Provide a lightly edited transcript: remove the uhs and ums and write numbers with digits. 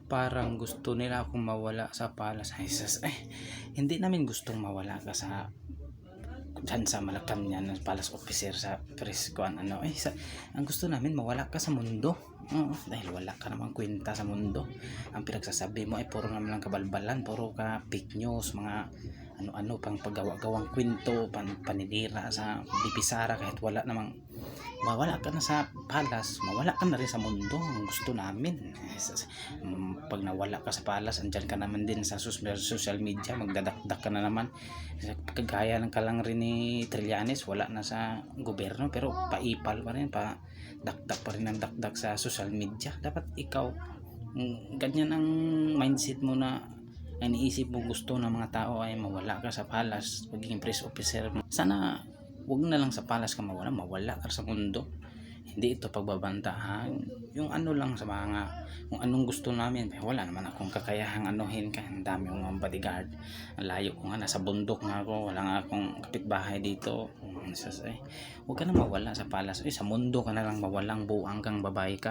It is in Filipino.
parang gusto nila akong mawala sa palas. Ay, sus, hindi namin gustong mawala ka sa dyan sa Malacanang palas officer sa Priscuan ang gusto namin mawala ka sa mundo. Dahil wala ka namang kwenta sa mundo. Ang pinagsasabi mo ay puro naman lang kabalbalan, puro ka fake news, mga ano-ano pang paggawa-gawang kwento, paninira sa Bipisara, kahit wala namang mawala ka na sa palas, mawala ka na rin sa mundo. Ang gusto namin pag nawala ka sa palas, andyan ka naman din sa social media, magdadakdak ka na naman kagaya ng kalang rin ni Trillanes, wala na sa gobyerno pero paipal pa rin, pa dakdak pa rin ang dakdak sa social media. Dapat ikaw ganyan ang mindset mo, na iniisip mo gusto ng mga tao ay mawala ka sa palas, maging press officer. Sana wag na lang sa palas ka mawala ka sa mundo. Hindi ito pagbabantahan, yung ano lang sa mga kung anong gusto namin. Wala naman akong kakayahang anuhin ka, ang dami kong mga bodyguard, ang layo ko nga, nasa bundok nga ako, wala nga akong kapitbahay dito. Huwag ka na mawala sa palas, sa mundo ka na lang mawalang buang kang babae ka.